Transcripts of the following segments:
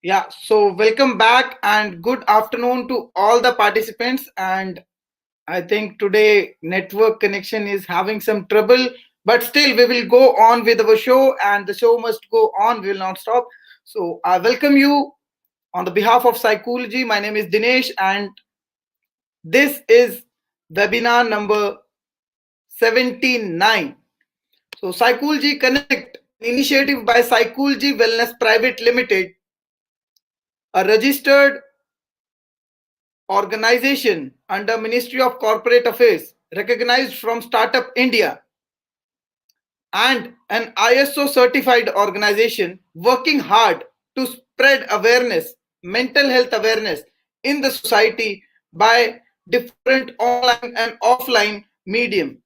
Yeah, so welcome back and good afternoon to all the participants. And I think today network connection is having some trouble, but still we will go on with our show and the show must go on. We will not stop. So I welcome you on the behalf of Psychology. My name is Dinesh and this is webinar number 79. So Psychology Connect, an initiative by Psychology Wellness Private Limited, a registered organization under Ministry of Corporate Affairs, recognized from Startup India, and an ISO certified organization working hard to spread awareness, mental health awareness in the society by different online and offline medium,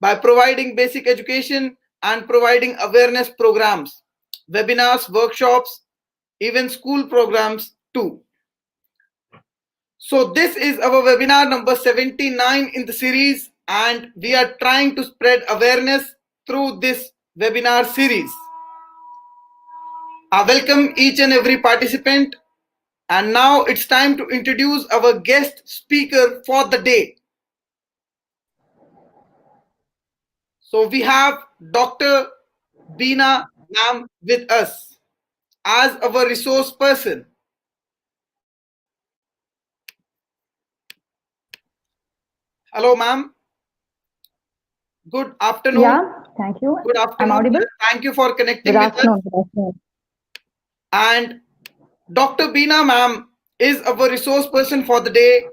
by providing basic education and providing awareness programs, webinars, workshops, even school programs too. So this is our webinar number 79 in the series, and we are trying to spread awareness through this webinar series. I welcome each and every participant, and now it's time to introduce our guest speaker for the day. So we have Dr. Beena ma'am with us as our resource person. Hello ma'am. Good afternoon. Yeah, thank you. Good I'm afternoon. audible? Thank you for Good connecting with us. afternoon. Good afternoon. And Dr. Beena ma'am is our resource person for the day.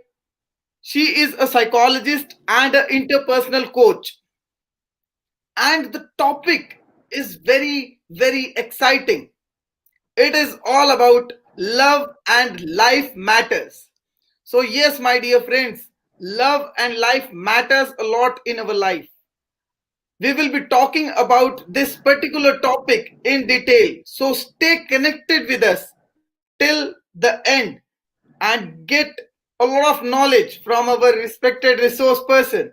She is a psychologist and an interpersonal coach. And the topic is very, very exciting. It is all about love and life matters. So, yes, my dear friends, love and life matters a lot in our life. We will be talking about this particular topic in detail. So, stay connected with us till the end and get a lot of knowledge from our respected resource person.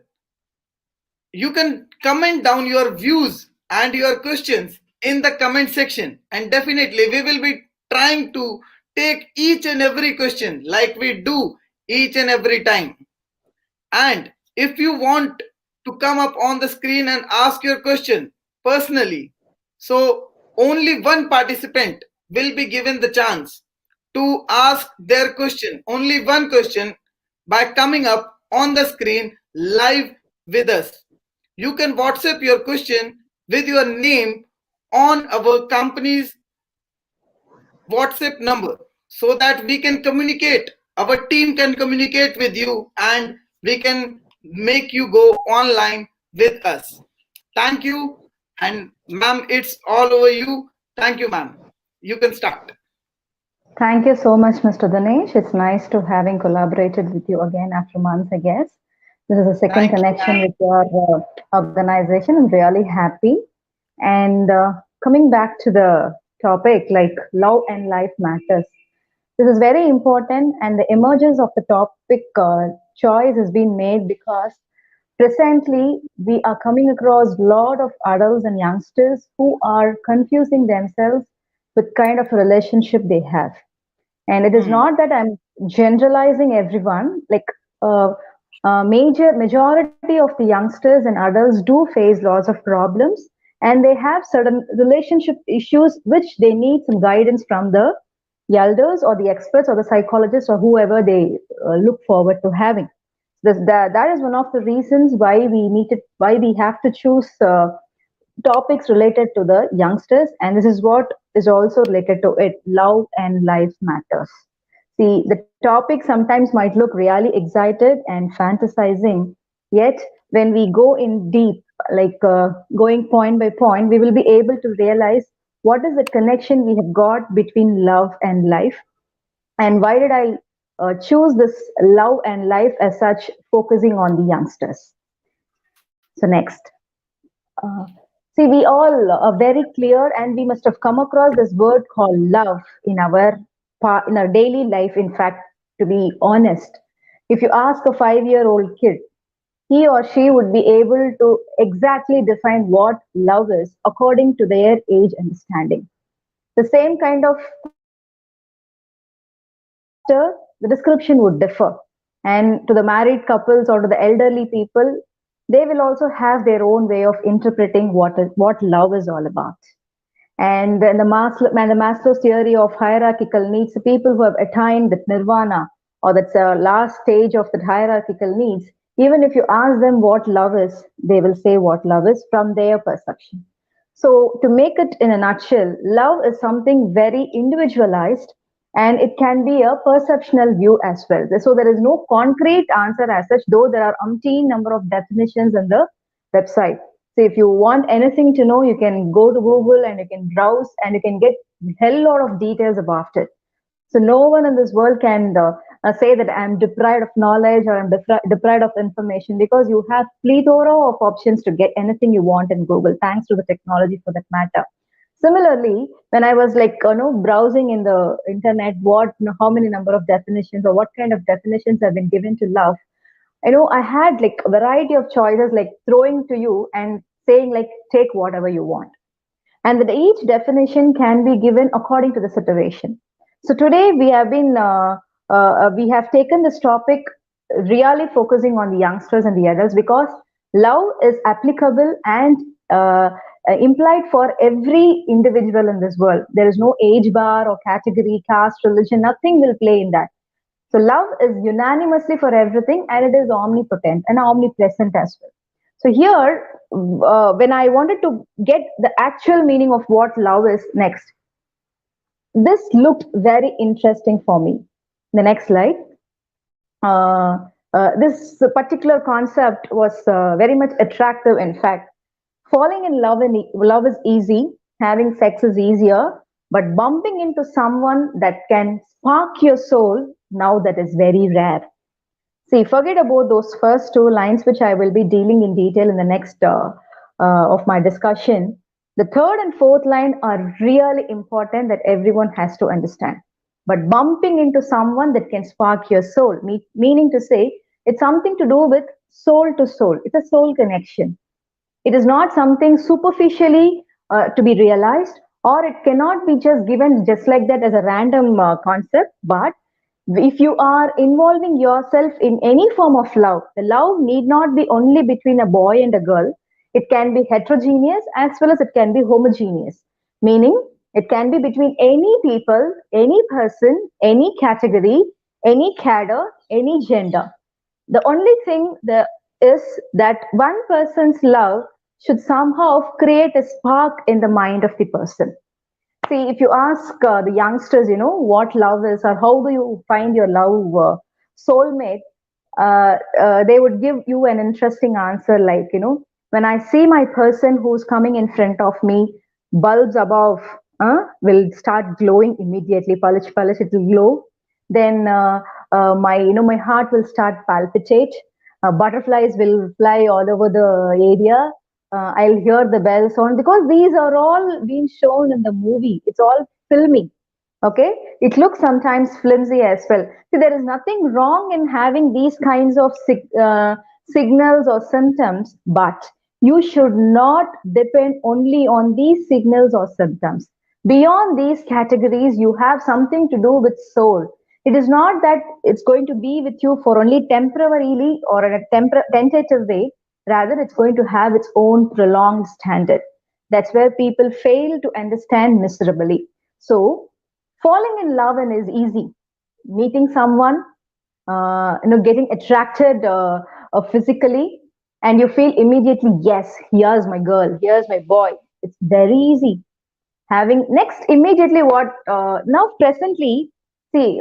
You can comment down your views and your questions in the comment section, and definitely we will be trying to take each and every question like we do each and every time. And if you want to come up on the screen and ask your question personally, so only one participant will be given the chance to ask their question, only one question, by coming up on the screen live with us. You can WhatsApp your question with your name on our company's WhatsApp number so that we can communicate. Our team can communicate with you and we can make you go online with us. Thank you. And ma'am, it's all over you. Thank you, ma'am. You can start. Thank you so much, Mr. Dinesh. It's nice to having collaborated with you again after months, I guess. This is a second Thank you, connection ma'am. with your organization. I'm really happy. And coming back to the topic, like love and life matters. This is very important, and the emergence of the topic choice has been made because presently we are coming across a lot of adults and youngsters who are confusing themselves with kind of a relationship they have. And it is Hmm. not that I'm generalizing everyone. Like uh, majority of the youngsters and adults do face lots of problems, and they have certain relationship issues which they need some guidance from the elders or the experts or the psychologists or whoever they look forward to having. That is one of the reasons why we have to choose topics related to the youngsters, and this is what is also related to it: love and life matters. See, the topic sometimes might look really excited and fantasizing, yet when we go in deep, like going point by point, we will be able to realize what is the connection we have got between love and life, and why did I choose this love and life as such, focusing on the youngsters. So next. Uh, See, we all are very clear, and we must have come across this word called love in in our daily life. In fact, to be honest, if you ask a 5-year-old kid, he or she would be able to exactly define what love is according to their age understanding. The same kind of youngster, the description would differ. And to the married couples or to the elderly people, they will also have their own way of interpreting what love is all about. And the Maslow's theory of hierarchical needs, the people who have attained that nirvana or that's the last stage of the hierarchical needs, even if you ask them what love is, they will say what love is from their perception. So, to make it in a nutshell, love is something very individualized and it can be a perceptional view as well. So, there is no concrete answer as such, though there are umpteen number of definitions in the website. So, if you want anything to know, you can go to Google and you can browse and you can get hell lot of details about it. So, no one in this world can say that I'm deprived of knowledge or I'm deprived of information because you have plethora of options to get anything you want in Google, thanks to the technology for that matter. Similarly, when I was like browsing in the internet, how many number of definitions or what kind of definitions have been given to love, I had like a variety of choices, like throwing to you and saying like take whatever you want, and that each definition can be given according to the situation. So today we have taken this topic really focusing on the youngsters and the adults because love is applicable and implied for every individual in this world. There is no age bar or category, caste, religion, nothing will play in that. So love is unanimously for everything and it is omnipotent and omnipresent as well. So here, when I wanted to get the actual meaning of what love is next, this looked very interesting for me. The next slide. This particular concept was very much attractive. In fact, falling in love is easy, having sex is easier, but bumping into someone that can spark your soul, now that is very rare. See, forget about those first two lines, which I will be dealing in detail in the next of my discussion. The third and fourth line are really important that everyone has to understand. But bumping into someone that can spark your soul, meaning to say, it's something to do with soul to soul. It's a soul connection. It is not something superficially to be realized, or it cannot be just given just like that as a random concept, but if you are involving yourself in any form of love, the love need not be only between a boy and a girl. It can be heterogeneous as well as it can be homogeneous, meaning it can be between any people, any person, any category, any cadre, any gender. The only thing is that one person's love should somehow create a spark in the mind of the person. See, if you ask the youngsters, what love is or how do you find your love soulmate, they would give you an interesting answer like, when I see my person who's coming in front of me, bulbs above will start glowing immediately, polish, polish, it will glow. Then my heart will start palpitate. Butterflies will fly all over the area. I'll hear the bell sound because these are all being shown in the movie. It's all filming. Okay, it looks sometimes flimsy as well. See, there is nothing wrong in having these kinds of signals or symptoms, but you should not depend only on these signals or symptoms. Beyond these categories, you have something to do with soul. It is not that it's going to be with you for only temporarily or in a tentative way. Rather, it's going to have its own prolonged standard. That's where people fail to understand miserably. So, falling in love and is easy. Meeting someone, getting attracted physically, and you feel immediately, yes, here's my girl, here's my boy. It's very easy. Having next immediately what now presently. See,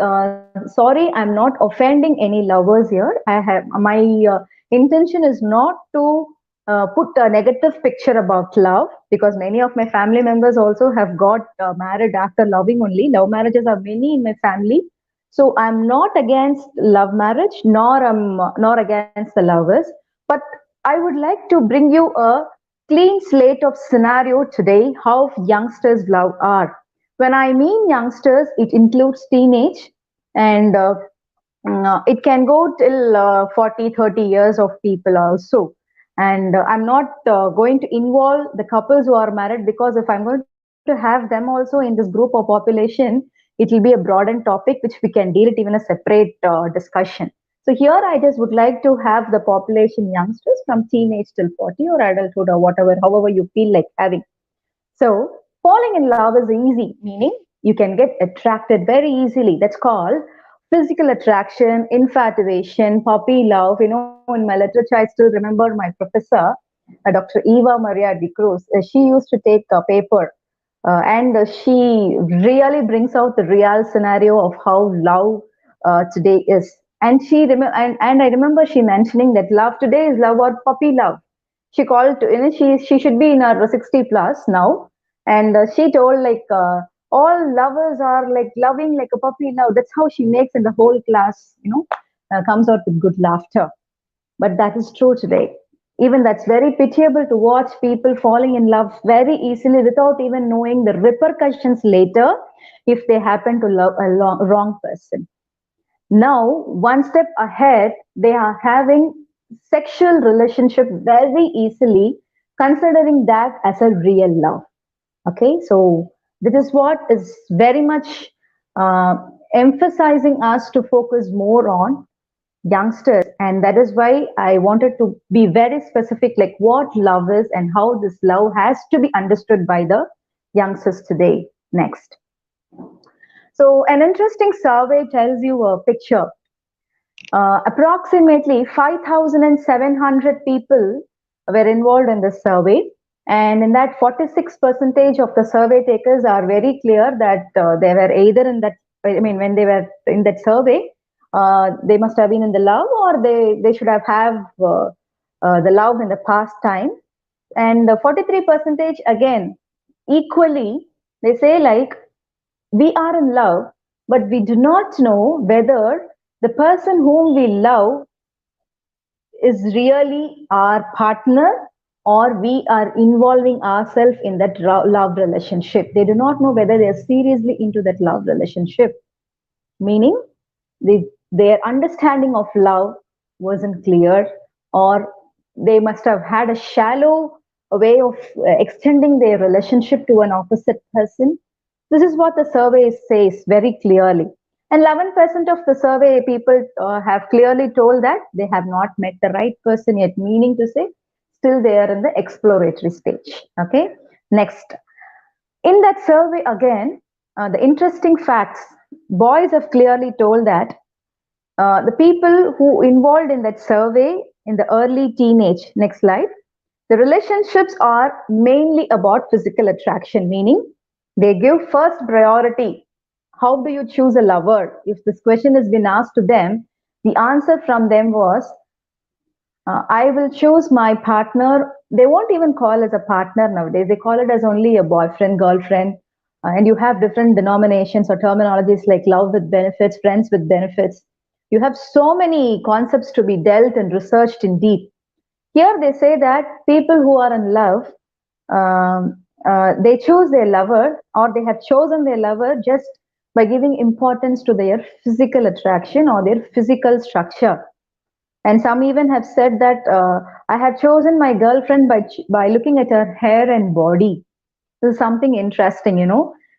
sorry, I'm not offending any lovers here. My intention is not to put a negative picture about love because many of my family members also have got married after loving only. Love marriages are many in my family, so I'm not against love marriage nor against the lovers. But I would like to bring you a clean slate of scenario today how youngsters love are. When I mean youngsters, it includes teenage and it can go till 40, 30 years of people also. And I'm not going to involve the couples who are married because if I'm going to have them also in this group of population, it will be a broadened topic which we can deal it even a separate discussion. So here I just would like to have the population youngsters from teenage till 40 or adulthood or whatever, however you feel like having. So falling in love is easy, meaning you can get attracted very easily. That's called physical attraction, infatuation, puppy love. In my literature, I still remember my professor, Dr. Eva Maria de Cruz. She used to take a paper and she really brings out the real scenario of how love today is. And I remember she mentioning that love today is love or puppy love. She called to, she should be in her 60 plus now, and she told like all lovers are like loving like a puppy love. That's how she makes in the whole class, comes out with good laughter. But that is true today. Even that's very pitiable to watch people falling in love very easily without even knowing the repercussions later if they happen to love a wrong person. Now, one step ahead, they are having sexual relationship very easily, considering that as a real love. Okay, so this is what is very much uh, emphasizing us to focus more on youngsters, and that is why I wanted to be very specific, like what love is and how this love has to be understood by the youngsters today. Next. So, an interesting survey tells you a picture. Approximately 5,700 people were involved in this survey, and in that 46 percentage of the survey takers are very clear that they were either in that. I mean, when they were in that survey, they must have been in the love, or they should have the love in the past time. And the 43 percentage again equally they say like we are in love, but we do not know whether the person whom we love is really our partner or we are involving ourselves in that love relationship. They do not know whether they are seriously into that love relationship, meaning their understanding of love wasn't clear, or they must have had a shallow way of extending their relationship to an opposite person. This is what the survey says very clearly. And 11% of the survey people have clearly told that they have not met the right person yet, meaning to say, still they are in the exploratory stage. Okay, next. In that survey, again, the interesting facts boys have clearly told that the people who involved in that survey in the early teenage, next slide, the relationships are mainly about physical attraction, meaning they give first priority. How do you choose a lover? If this question has been asked to them, the answer from them was, I will choose my partner. They won't even call as a partner nowadays. They call it as only a boyfriend, girlfriend. And you have different denominations or terminologies like love with benefits, friends with benefits. You have so many concepts to be dealt and researched in deep. Here they say that people who are in love, they choose their lover or they have chosen their lover just by giving importance to their physical attraction or their physical structure. And some even have said that I have chosen my girlfriend by looking at her hair and body. This is something interesting.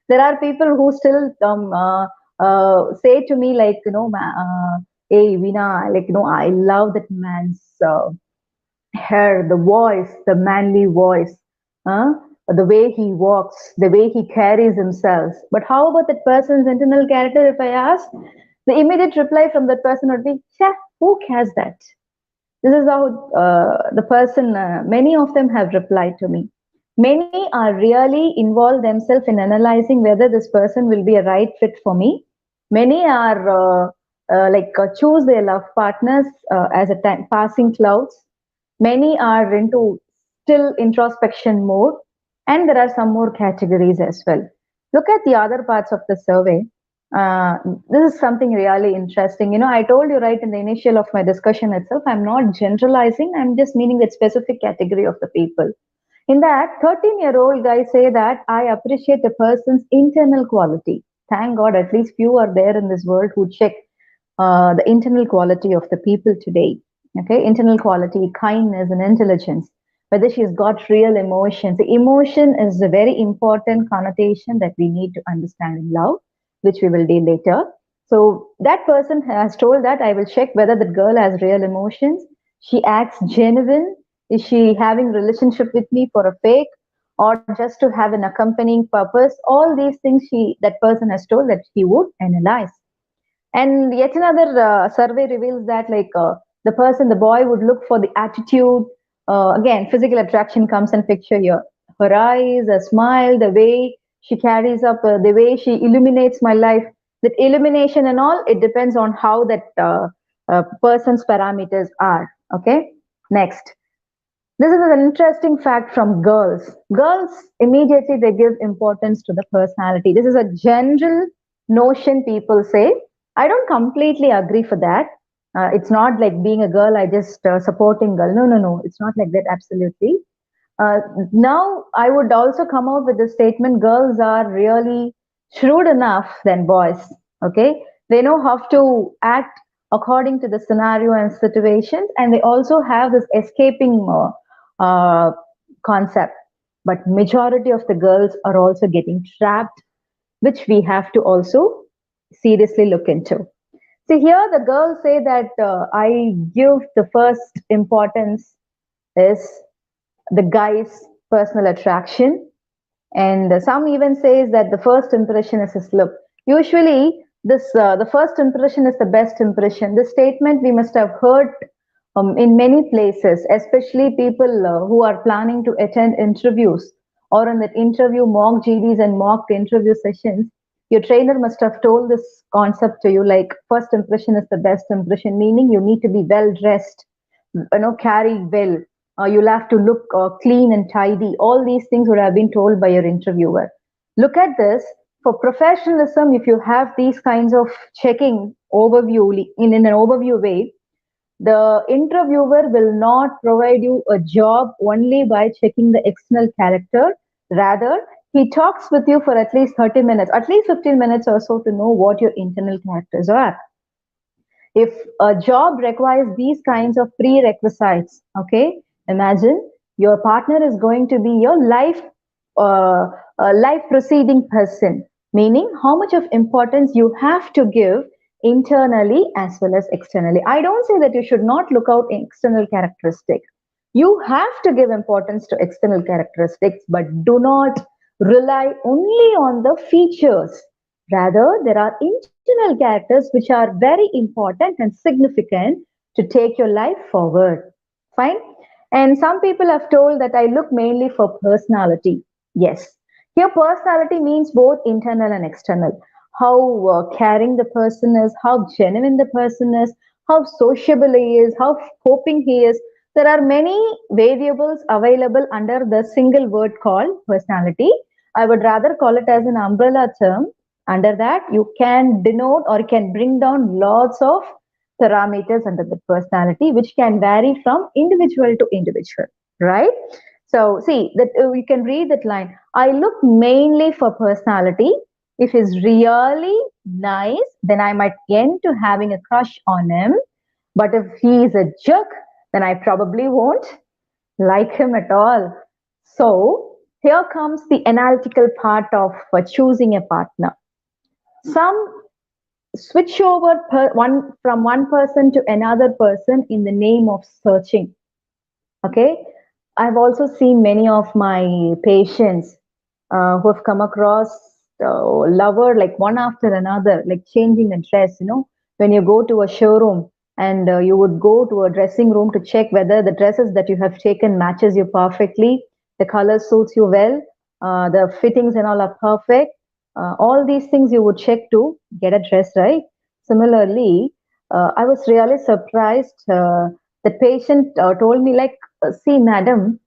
There are people who still say to me like, hey, Veena, like, I love that man's hair, the voice, the manly voice, uh, the way he walks, the way he carries himself. But how about that person's internal character? If I ask, the immediate reply from that person would be, "Yeah, who cares that?" This is how the person, many of them have replied to me. Many are really involved themselves in analyzing whether this person will be a right fit for me. Many are choose their love partners as a time passing clouds. Many are into still introspection mode, and there are some more categories as well. Look at the other parts of the survey. Uh, this is something really interesting. I told you right in the initial of my discussion itself, I'm not generalizing, I'm just meaning that specific category of the people. In that, 13-year-old guys say that I appreciate a person's internal quality. Thank God, at least few are there in this world who check the internal quality of the people today. Okay, internal quality, kindness, and intelligence. Whether she's got real emotions. The emotion is a very important connotation that we need to understand in love. which we will deal later. So that person has told that I will check whether the girl has real emotions. She acts genuine. Is she having relationship with me for a fake or just to have an accompanying purpose? All these things that person has told that he would analyze. And yet another survey reveals that the boy would look for the attitude. Again, physical attraction comes in picture here. Her eyes, a smile, the way she carries up, the way she illuminates my life. That illumination and all, it depends on how that person's parameters are. Okay. Next. This is an interesting fact from girls. Girls immediately they give importance to the personality. This is a general notion people say. I don't completely agree for that. It's not like being a girl, I just supporting girl. No, no, no. It's not like that. Absolutely. Uh, Now, I would also come out with the statement girls are really shrewd enough than boys. Okay. They know how to act according to the scenario and situations, and they also have this escaping uh, concept. But majority of the girls are also getting trapped, which we have to also seriously look into. See, here the girls say that I give the first importance is the guy's personal attraction, and some even says that the first impression is his look. Usually this the first impression is the best impression. This statement we must have heard in many places, especially people who are planning to attend interviews or in that interview mock GDs and mock interview sessions. Your trainer must have told this concept to you, like first impression is the best impression, meaning you need to be well dressed, carry well. You'll have to look clean and tidy. All these things would have been told by your interviewer. Look at this. For professionalism, if you have these kinds of checking overview in an overview way, the interviewer will not provide you a job only by checking the external character. Rather, he talks with you for at least 30 minutes, at least 15 minutes or so to know what your internal characters are. If a job requires these kinds of prerequisites, okay, imagine your partner is going to be your uh, life proceeding person, meaning how much of importance you have to give internally as well as externally. I don't say that you should not look out external characteristic. You have to give importance to external characteristics, but do not rely only on the features. Rather, there are internal characters which are very important and significant to take your life forward. Fine? And some people have told that I look mainly for personality. Yes. Here, personality means both internal and external. How caring the person is, how genuine the person is, how sociable he is, how coping he is. There are many variables available under the single word called personality. I would rather call it as an umbrella term. Under that, you can denote or can bring down lots of parameters under the personality, which can vary from individual to individual, right? So, see that you can read that line. I look mainly for personality. If he's really nice, then I might end to having a crush on him. But if he is a jerk, then I probably won't like him at all. So, here comes the analytical part of choosing a partner. Some switch over one from one person to another person in the name of searching. Okay, I've also seen many of my patients who have come across lover like one after another, like changing a dress. When you go to a showroom and you would go to a dressing room to check whether the dresses that you have taken matches you perfectly, the color suits you well, the fittings and all are perfect. All these things you would check to get a dress right. Similarly, I was really surprised. The patient told me, like, see, madam,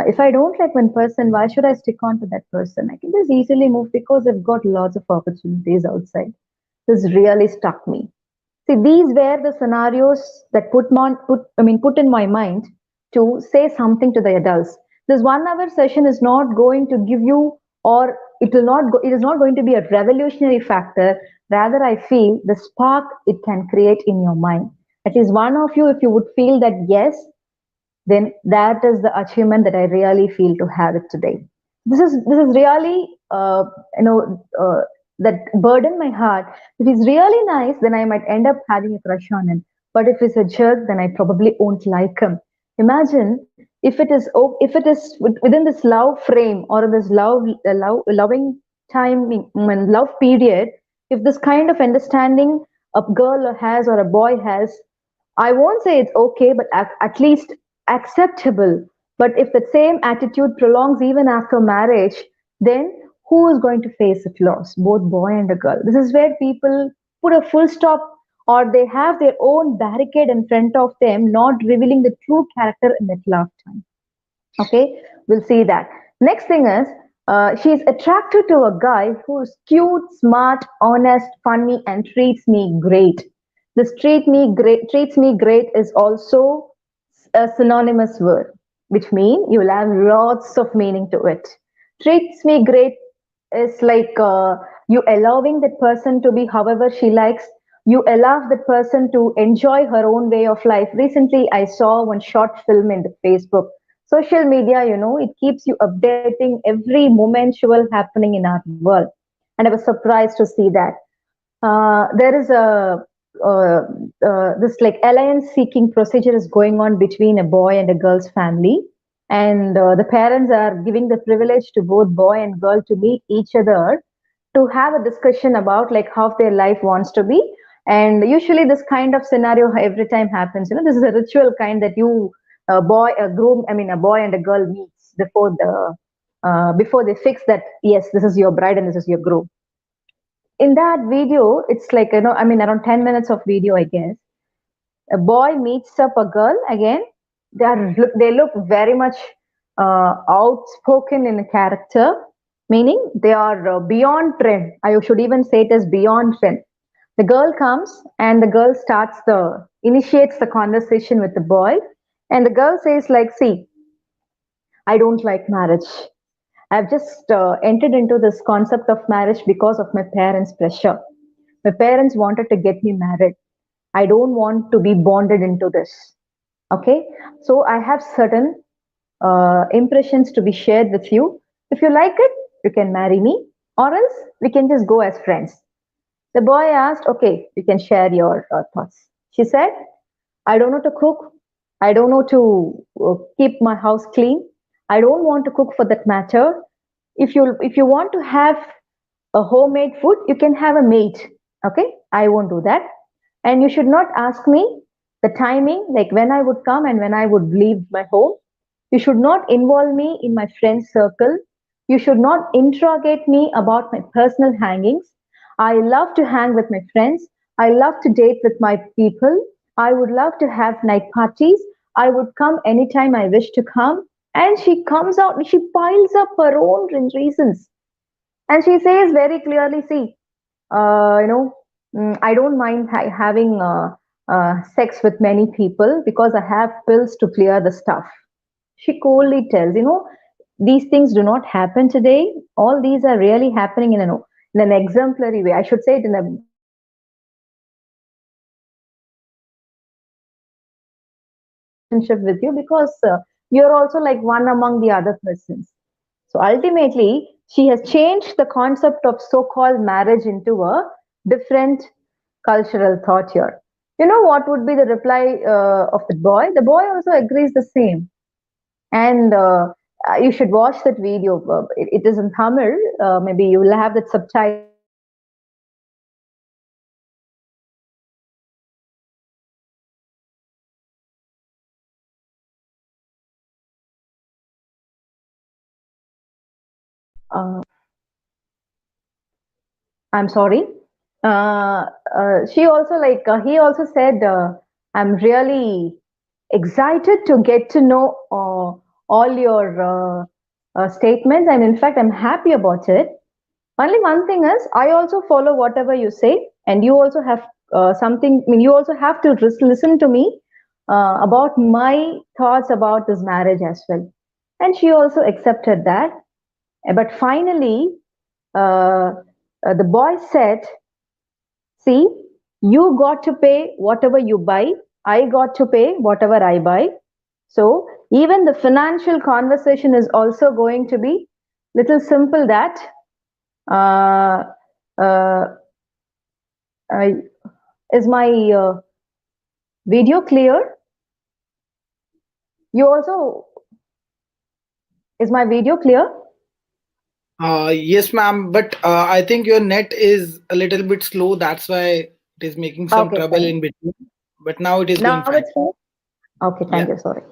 if I don't like one person, why should I stick on to that person? I can just easily move because I've got lots of opportunities outside. This really struck me. See, these were the scenarios that put in my mind to say something to the adults. This 1 hour session is not going to give you, or it is not going to be a revolutionary factor. Rather, I feel the spark it can create in your mind. At least one of you, if you would feel that yes, then that is the achievement that I really feel to have it today. This is really that burden my heart. If he's really nice, then I might end up having a crush on him. But if he's a jerk, then I probably won't like him. Imagine if it is within this love frame or this loving time, love period. If this kind of understanding a girl has or a boy has, I won't say it's okay, but at least acceptable. But if the same attitude prolongs even after marriage, then who is going to face the flaws? Both boy and a girl. This is where people put a full stop, or they have their own barricade in front of them, not revealing the true character in that lifetime. Okay, we'll see that. Next thing is, she's attracted to a guy who's cute, smart, honest, funny, and treats me great. This treats me great is also a synonymous word, which means you will have lots of meaning to it. Treats me great is like you allowing that person to be however she likes. You allow that person to enjoy her own way of life. Recently, I saw one short film in the Facebook. Social media, it keeps you updating every momentual happening in our world. And I was surprised to see that. There is uh, this like alliance seeking procedure is going on between a boy and a girl's family, and the parents are giving the privilege to both boy and girl to meet each other to have a discussion about like how their life wants to be. And usually this kind of scenario every time happens. This is a ritual kind that a boy and a girl meets before they fix that, yes, this is your bride and this is your groom. In that video, it's like, around 10 minutes of video, I guess. A boy meets up a girl again. They look very much outspoken in a character, meaning they are beyond trend. I should even say it as beyond trend. The girl comes and the girl initiates the conversation with the boy, and the girl says like, see, I don't like marriage. I've just entered into this concept of marriage because of my parents' pressure. My parents wanted to get me married. I don't want to be bonded into this. Okay, so I have certain impressions to be shared with you. If you like it, you can marry me, or else we can just go as friends. The boy asked, okay, you can share your thoughts. She said, I don't know to cook. I don't know to keep my house clean. I don't want to cook for that matter. If you want to have a homemade food, you can have a maid. Okay, I won't do that. And you should not ask me the timing, like when I would come and when I would leave my home. You should not involve me in my friend circle. You should not interrogate me about my personal hangings. I love to hang with my friends. I love to date with my people. I would love to have night parties. I would come anytime I wish to come. And she comes out, she piles up her own reasons. And she says very clearly, see, I don't mind having sex with many people because I have pills to clear the stuff. She coolly tells, these things do not happen today. All these are really happening in an exemplary way. I should say it in a relationship with you because you're also like one among the other persons. So ultimately, she has changed the concept of so-called marriage into a different cultural thought here. You know what would be the reply of the boy? The boy also agrees the same. And you should watch that video. It is in Tamil. Maybe you will have that subtitle. Uh, I'm sorry. She also he also said, I'm really excited to get to know all your statements, and in fact, I'm happy about it. Only one thing is, I also follow whatever you say, and you also have something. I mean, you also have to listen to me about my thoughts about this marriage as well. And she also accepted that. But finally, uh, the boy said, see, you got to pay whatever you buy. I got to pay whatever I buy. So even the financial conversation is also going to be little simple that uh, Uh, uh, is my video clear? You also, is my video clear? Yes, ma'am, but I think your net is a little bit slow. That's why it is making some Okay, trouble fine. in between. But now it is Now going it's fine. fine. Okay, thank Yeah. you. Sorry.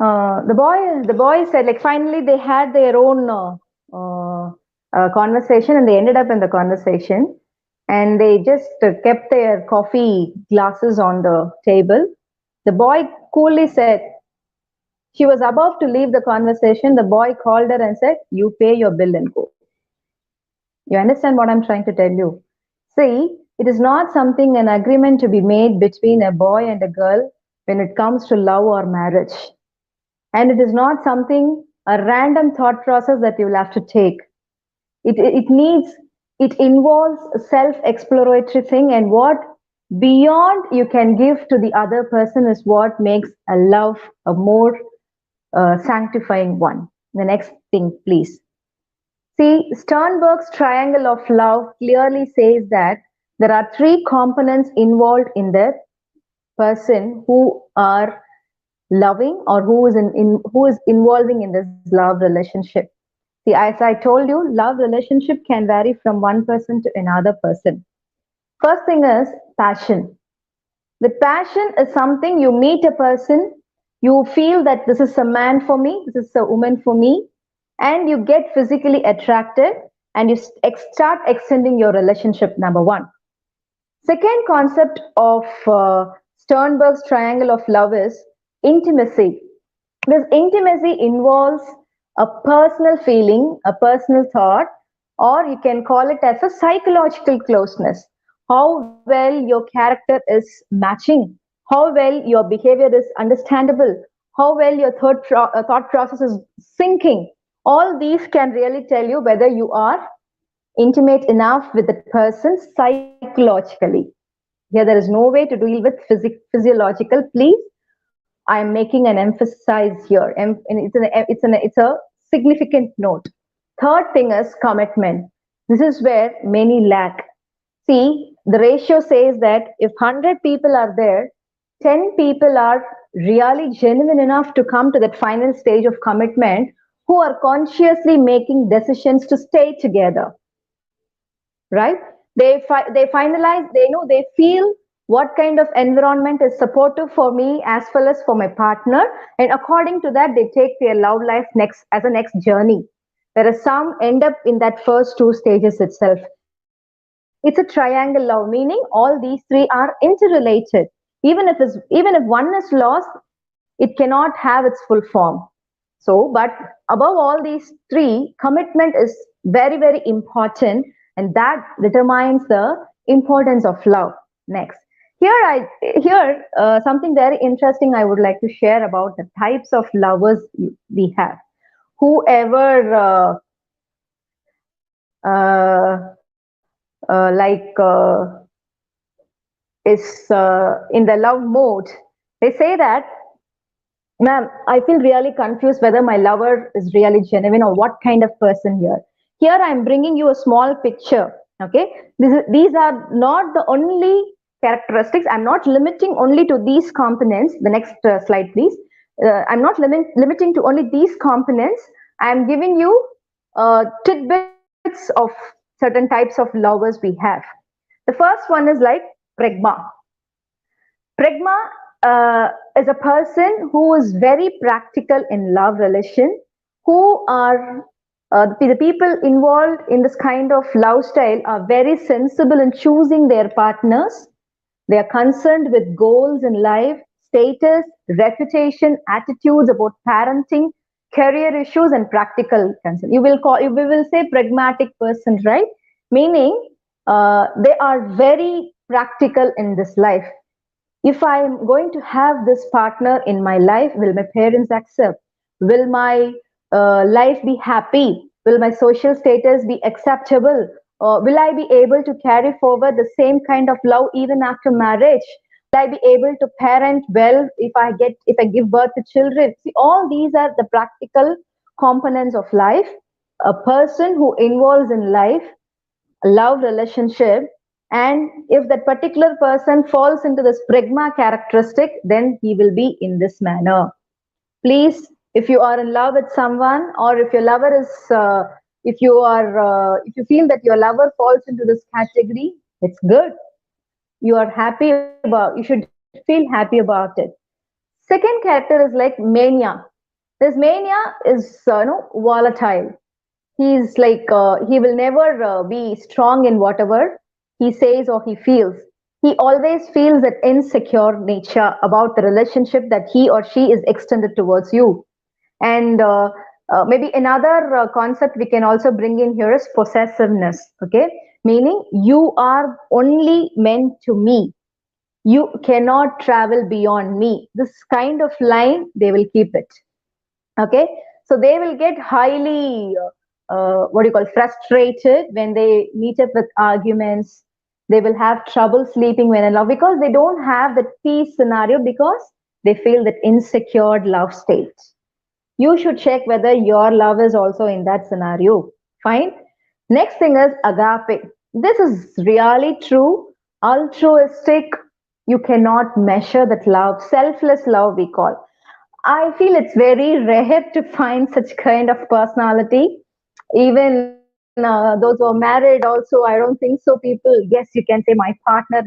The boy said, like, finally they had their own conversation, and they ended up in the conversation, and they just kept their coffee glasses on the table. The boy coolly said, she was about to leave the conversation. The boy called her and said, "You pay your bill and go." You understand what I'm trying to tell you? See, it is not something, an agreement to be made between a boy and a girl when it comes to love or marriage. And it is not something, a random thought process that you will have to take. It needs, it involves a self-exploratory thing, and what beyond you can give to the other person is what makes a love a more sanctifying one. The next thing, please. See, Sternberg's triangle of love clearly says that there are three components involved in the person who are loving, or who is involving in this love relationship. See, as I told you, love relationship can vary from one person to another person. First thing is passion. The passion is something, you meet a person, you feel that this is a man for me, this is a woman for me, and you get physically attracted, and you start extending your relationship. Number one. Second concept of Sternberg's triangle of love is intimacy. This intimacy involves a personal feeling, a personal thought, or you can call it as a psychological closeness. How well your character is matching, how well your behavior is understandable, how well your thought process is syncing. All these can really tell you whether you are intimate enough with the person psychologically. Here, there is no way to deal with physiological. Please, I am making an emphasis here, and it's a significant note. Third thing is commitment. This is where many lack. See, the ratio says that if 100 people are there, 10 people are really genuine enough to come to that final stage of commitment, who are consciously making decisions to stay together, right? They finalize, they know, they feel what kind of environment is supportive for me as well as for my partner, and according to that they take their love life next as a next journey, whereas some end up in that first two stages itself. It's a triangle love, meaning all these three are interrelated. Even if one is lost, it cannot have its full form. So, but above all these three, commitment is very, very important, and that determines the importance of love. Next, here something very interesting I would like to share about the types of lovers we have. Whoever is in the love mode, they say that, ma'am, I feel really confused whether my lover is really genuine or what kind of person here. Here I'm bringing you a small picture. Okay, these are not the only characteristics. I'm not limiting only to these components. The next slide, please. I'm not limiting to only these components. I'm giving you tidbits of certain types of lovers we have. The first one is like pragma. Pragma is a person who is very practical in love relation, who are the people involved in this kind of love style are very sensible in choosing their partners. They are concerned with goals in life, status, reputation, attitudes about parenting, career issues, and practical concern. We will say pragmatic person, right? Meaning they are very practical in this life. If I'm going to have this partner in my life, will my parents accept? Will my life be happy? Will my social status be acceptable? Will I be able to carry forward the same kind of love even after marriage? Will I be able to parent well if I give birth to children? See, all these are the practical components of life. A person who involves in life love relationship, and if that particular person falls into this pragma characteristic, then he will be in this manner. Please, if you are in love with someone, or if your lover is if you feel that your lover falls into this category, it's good. You are happy about, you should feel happy about it. Second character is like mania. This mania is volatile. He's like he will never be strong in whatever he says or he feels. He always feels that insecure nature about the relationship that he or she is extended towards you. And maybe another concept we can also bring in here is possessiveness. Okay, meaning you are only meant to me, you cannot travel beyond me. This kind of line they will keep it. Okay, so they will get highly what do you call, frustrated when they meet up with arguments. They will have trouble sleeping when in love because they don't have that peace scenario, because they feel that insecure love state. You should check whether your love is also in that scenario. Fine. Next thing is agape. This is really true. Altruistic. You cannot measure that love. Selfless love, we call. I feel it's very rare to find such kind of personality. Even those who are married, also, I don't think so. People, yes, you can say my partner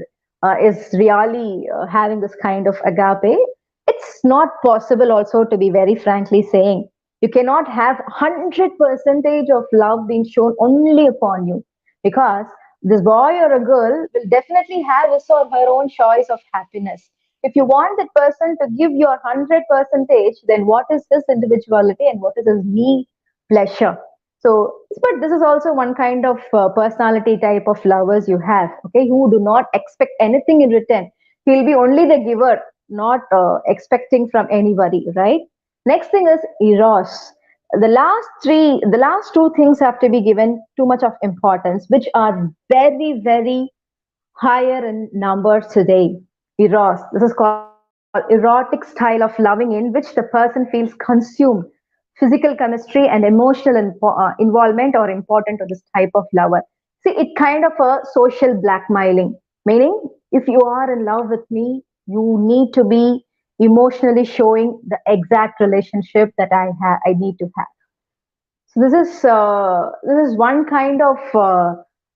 is really having this kind of agape. It's not possible, also, to be very frankly saying. You cannot have 100% of love being shown only upon you, because this boy or a girl will definitely have his or her own choice of happiness. If you want that person to give your 100%, then what is his individuality and what is his me pleasure? So, but this is also one kind of personality type of lovers you have, okay, who do not expect anything in return. He'll be only the giver, not expecting from anybody, right? Next thing is eros. The last two things have to be given too much of importance, which are very, very higher in number today. Eros. This is called erotic style of loving in which the person feels consumed. Physical chemistry and emotional involvement are important to this type of lover. See, it kind of a social blackmailing, meaning if you are in love with me, you need to be emotionally showing the exact relationship that I need to have. So this is one kind of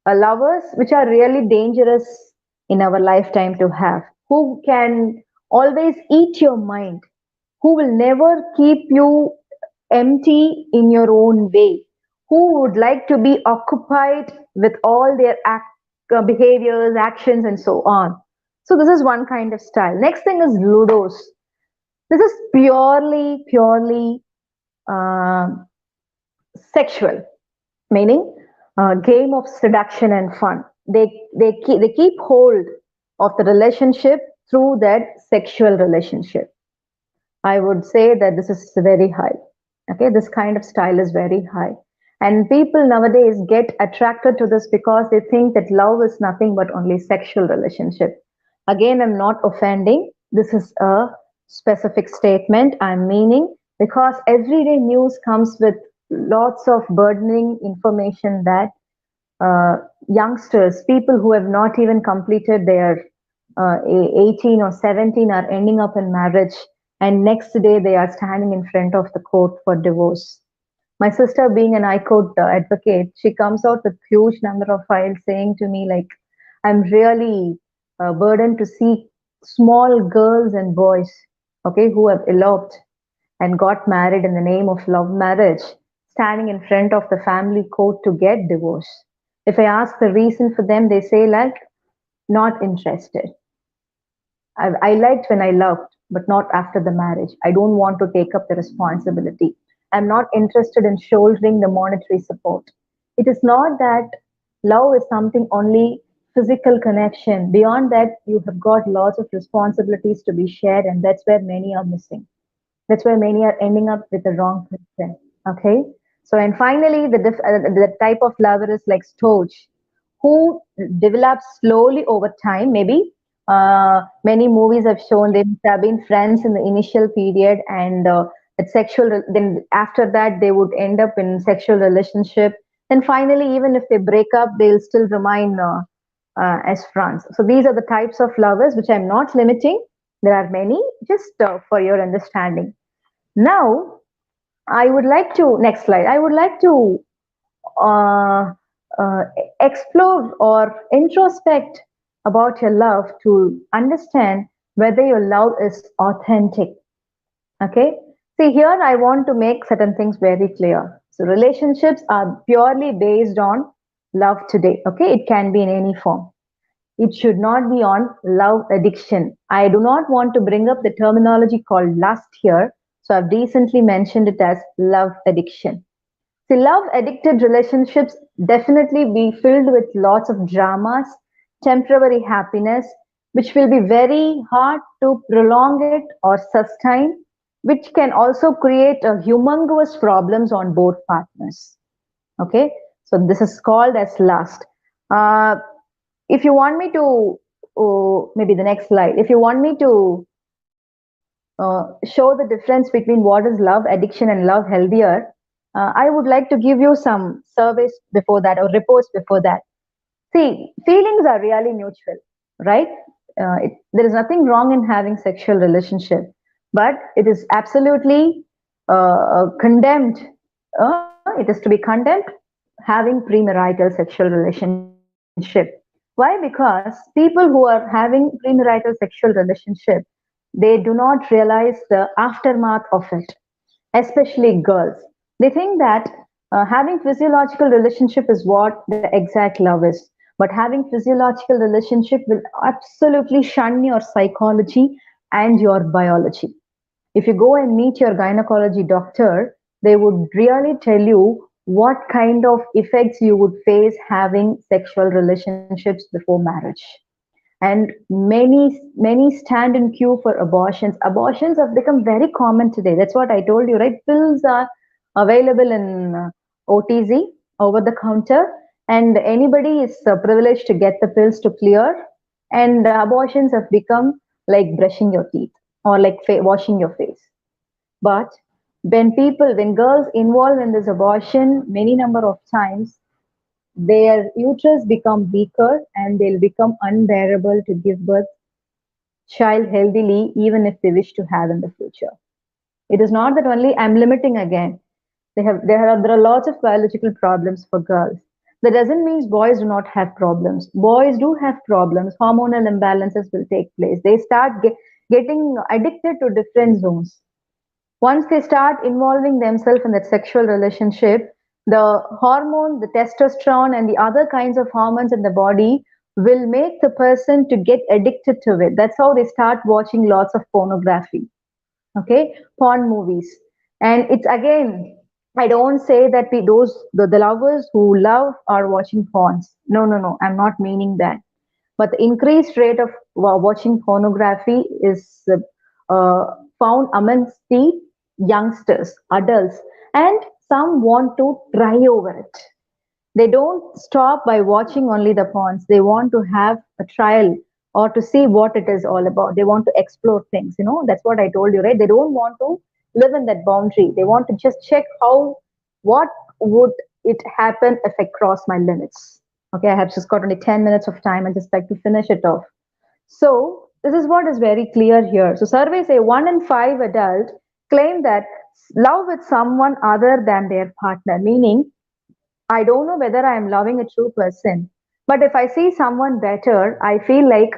lovers which are really dangerous in our lifetime to have. Who can always eat your mind, who will never keep you empty in your own way, who would like to be occupied with all their behaviors, actions, and so on. So this is one kind of style. Next thing is ludos. This is purely uh, sexual, meaning game of seduction and fun. They keep hold of the relationship through that sexual relationship. I would say that this is very high. Okay, this kind of style is very high. And people nowadays get attracted to this because they think that love is nothing but only sexual relationship. Again, I'm not offending. This is a specific statement I'm meaning, because everyday news comes with lots of burdening information that youngsters, people who have not even completed their 18 or 17, are ending up in marriage, and next day they are standing in front of the court for divorce. My sister, being an high court advocate, she comes out with huge number of files saying to me like, I'm really burdened to see small girls and boys, okay, who have eloped and got married in the name of love marriage, standing in front of the family court to get divorce. If I ask the reason for them, they say like, not interested. I liked when I loved, but not after the marriage. I don't want to take up the responsibility. I'm not interested in shouldering the monetary support. It is not that love is something only physical connection. Beyond that, you have got lots of responsibilities to be shared, and that's where many are missing. That's why many are ending up with the wrong person. Okay. So, and finally, the type of lover is like Stooge, who develops slowly over time. Maybe many movies have shown they have been friends in the initial period, and then after that they would end up in sexual relationship. Then finally, even if they break up, they'll still remain as friends. So these are the types of lovers, which I'm not limiting. There are many, just for your understanding. Now, I would like to, next slide, I would like to uh, uh, explore or introspect about your love to understand whether your love is authentic. Okay. See, here I want to make certain things very clear. So, relationships are purely based on love today. Okay. It can be in any form. It should not be on love addiction. I do not want to bring up the terminology called lust here. So, I've recently mentioned it as love addiction. See, love addicted relationships definitely be filled with lots of dramas, temporary happiness, which will be very hard to prolong it or sustain, which can also create a humongous problems on both partners. Okay, so this is called as lust. Uh, if you want me to, oh, maybe the next slide, if you want me to show the difference between what is love addiction and love healthier, I would like to give you some surveys before that or reports before that. See, feelings are really mutual, right? There is nothing wrong in having sexual relationship, but it is absolutely condemned. It is to be condemned having premarital sexual relationship. Why? Because people who are having premarital sexual relationship, they do not realize the aftermath of it, especially girls. They think that having physiological relationship is what the exact love is. But having physiological relationship will absolutely shun your psychology and your biology. If you go and meet your gynecology doctor, they would really tell you what kind of effects you would face having sexual relationships before marriage. And many stand in queue for abortions have become very common today. That's what I told you, right? Pills are available in OTZ, over the counter, and anybody is privileged to get the pills to clear. And abortions have become like brushing your teeth or like washing your face. But when girls involved in this abortion many number of times, their uterus become weaker and they'll become unbearable to give birth child healthily, even if they wish to have in the future. It is not that only I'm limiting again. There are lots of biological problems for girls. That doesn't mean boys do not have problems. Boys do have problems. Hormonal imbalances will take place. They start getting addicted to different zones. Once they start involving themselves in that sexual relationship, the hormone, the testosterone, and the other kinds of hormones in the body will make the person to get addicted to it. That's how they start watching lots of pornography, okay, porn movies. And it's again, I don't say that the lovers who love are watching porns. No, no, no, I'm not meaning that. But the increased rate of watching pornography is found amongst the youngsters, adults, and some want to try over it. They don't stop by watching only the porns. They want to have a trial or to see what it is all about. They want to explore things. That's what I told you, right? They don't want to live in that boundary. They want to just check what would it happen if I cross my limits. Okay, I have just got only 10 minutes of time. I just like to finish it off. So this is what is very clear here. So surveys say 1 in 5 adults claim that love with someone other than their partner, meaning I don't know whether I am loving a true person, but if I see someone better, I feel like,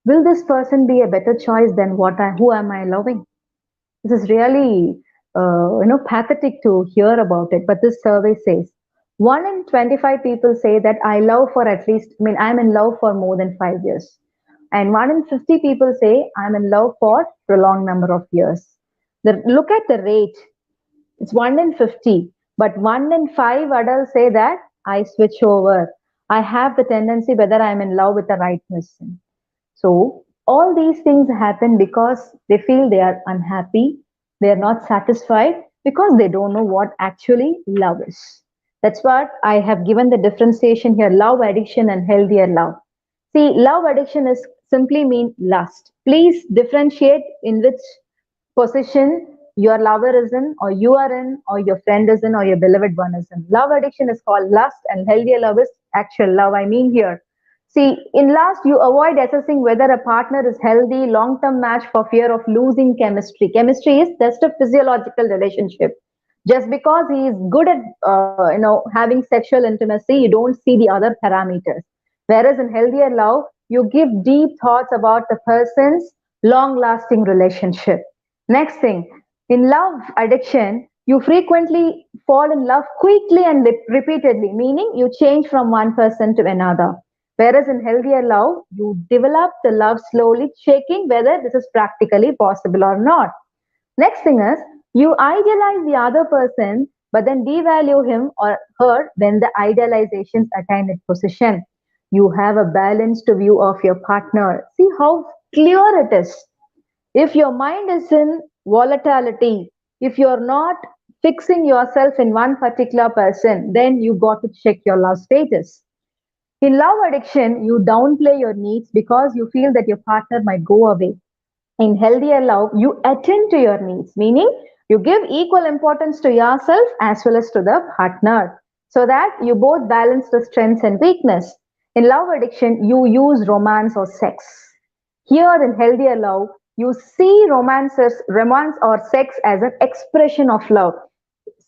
will this person be a better choice than who am I loving? This is really, pathetic to hear about it. But this survey says 1 in 25 people say that I love for at least, I mean, I'm in love for more than 5 years, and 1 in 50 people say I'm in love for prolonged number of years. Look at the rate. It's 1 in 50, but 1 in 5 adults say that I switch over. I have the tendency whether I'm in love with the right person. So, all these things happen because they feel they are unhappy, they are not satisfied because they don't know what actually love is. That's what I have given the differentiation here, love addiction and healthier love. See, love addiction is simply mean lust. Please differentiate in which position your lover is in, or you are in, or your friend is in, or your beloved one is in. Love addiction is called lust, and healthier love is actual love. I mean here. See, in lust, you avoid assessing whether a partner is healthy, long-term match for fear of losing chemistry. Chemistry is just a physiological relationship. Just because he is good at, having sexual intimacy, you don't see the other parameters. Whereas in healthier love, you give deep thoughts about the person's long-lasting relationship. Next thing, in love addiction, you frequently fall in love quickly and repeatedly, meaning you change from one person to another. Whereas in healthier love, you develop the love slowly, checking whether this is practically possible or not. Next thing is, you idealize the other person, but then devalue him or her when the idealizations attain its position. You have a balanced view of your partner. See how clear it is. If your mind is in volatility, if you're not fixing yourself in one particular person, then you got to check your love status. In love addiction, you downplay your needs because you feel that your partner might go away. In healthier love, you attend to your needs, meaning you give equal importance to yourself as well as to the partner, so that you both balance the strengths and weakness. In love addiction, you use romance or sex. Here in healthier love, you see romance or sex as an expression of love.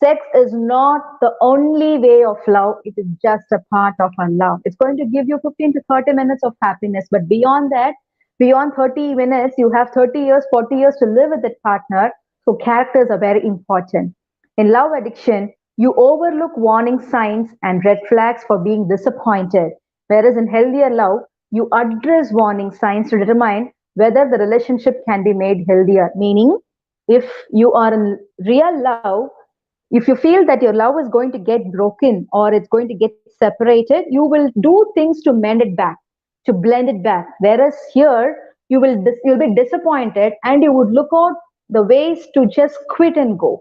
Sex is not the only way of love, it is just a part of our love. It's going to give you 15 to 30 minutes of happiness, but beyond that, beyond 30 minutes, you have 30 years, 40 years to live with that partner. So, characters are very important. In love addiction, you overlook warning signs and red flags for being disappointed, whereas in healthier love, you address warning signs to determine whether the relationship can be made healthier. Meaning, if you are in real love, if you feel that your love is going to get broken or it's going to get separated, you will do things to mend it back, to blend it back. Whereas here, you'll be disappointed and you would look out the ways to just quit and go.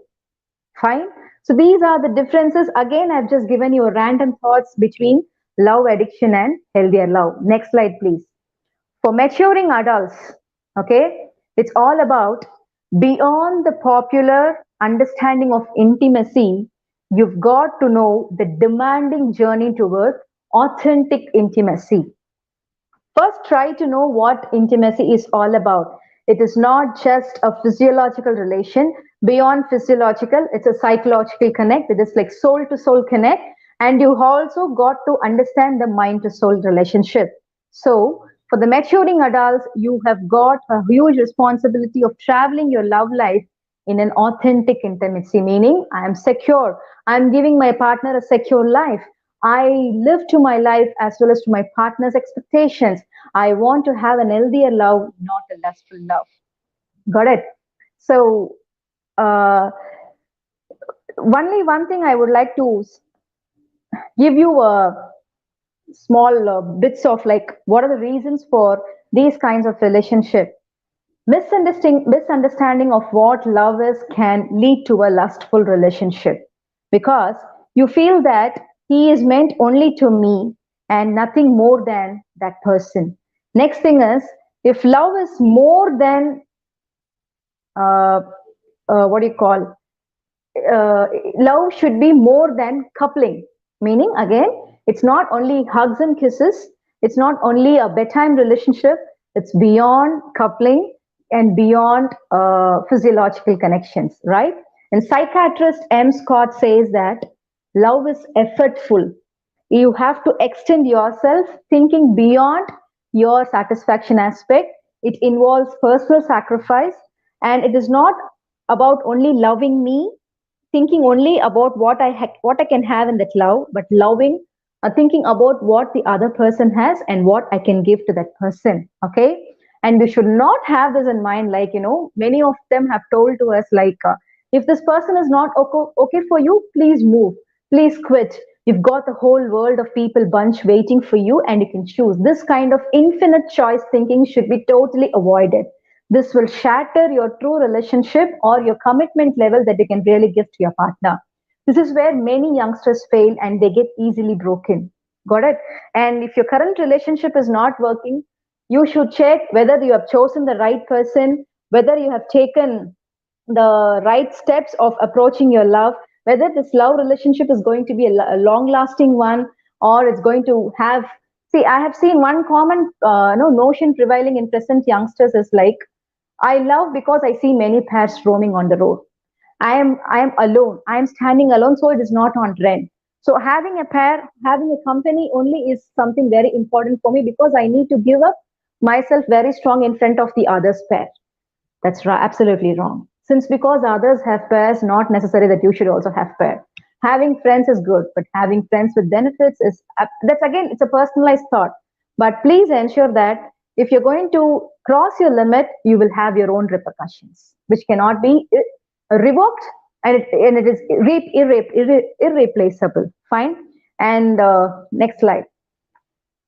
Fine. So these are the differences. Again, I've just given you random thoughts between love addiction and healthier love. Next slide, please. For maturing adults, okay, it's all about beyond the popular understanding of intimacy, you've got to know the demanding journey toward authentic intimacy. First, try to know what intimacy is all about. It is not just a physiological relation. Beyond physiological, it's a psychological connect. It is like soul to soul connect. And you also got to understand the mind to soul relationship. So, for the maturing adults, you have got a huge responsibility of traveling your love life in an authentic intimacy, meaning I am secure. I'm giving my partner a secure life. I live to my life as well as to my partner's expectations. I want to have an healthier love, not a lustful love. Got it? So, uh, only one thing I would like to give you a small bits of like what are the reasons for these kinds of relationship. Misunderstanding of what love is can lead to a lustful relationship because you feel that he is meant only to me and nothing more than that person. Next thing is, if love is more than uh, what do you call, uh, love should be more than coupling, meaning again, it's not only hugs and kisses, it's not only a bedtime relationship, it's beyond coupling and beyond physiological connections, right? And psychiatrist M. Scott says that love is effortful. You have to extend yourself thinking beyond your satisfaction aspect. It involves personal sacrifice, and it is not about only loving me, thinking only about what I can have in that love, but loving, thinking about what the other person has and what I can give to that person. Okay, and we should not have this in mind. Like many of them have told to us like, if this person is not okay for you, please move, please quit. You've got the whole world of people bunch waiting for you, and you can choose. This kind of infinite choice thinking should be totally avoided. This will shatter your true relationship or your commitment level that you can really give to your partner. This is where many youngsters fail and they get easily broken. Got it? And if your current relationship is not working, you should check whether you have chosen the right person, whether you have taken the right steps of approaching your love, whether this love relationship is going to be a long lasting one, or it's going to have. See, I have seen one common no, notion prevailing in present youngsters is like, I love because I see many pairs roaming on the road. I am alone. I am standing alone, so it is not on trend. So having a pair, having a company only is something very important for me, because I need to give up myself very strong in front of the other's pair. That's absolutely wrong. Since because others have pairs, not necessary that you should also have pair. Having friends is good, but having friends with benefits is, that's again, it's a personalized thought. But please ensure that if you're going to cross your limit, you will have your own repercussions, which cannot be revoked, and it is irreplaceable. Fine. And next slide.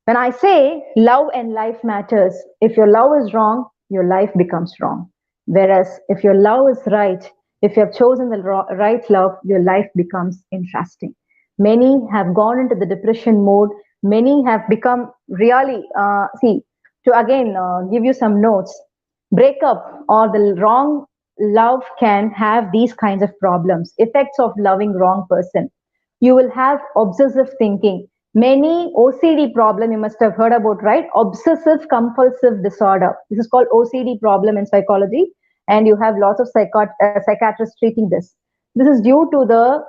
When I say love and life matters, if your love is wrong, your life becomes wrong. Whereas if your love is right, if you have chosen the right love, your life becomes interesting. Many have gone into the depression mode. Many have become really, see, to again give you some notes, breakup or the wrong love can have these kinds of problems. Effects of loving wrong person. You will have obsessive thinking. Many OCD problem you must have heard about, right? Obsessive compulsive disorder. This is called OCD problem in psychology, and you have lots of psychiatrists treating this. This is due to the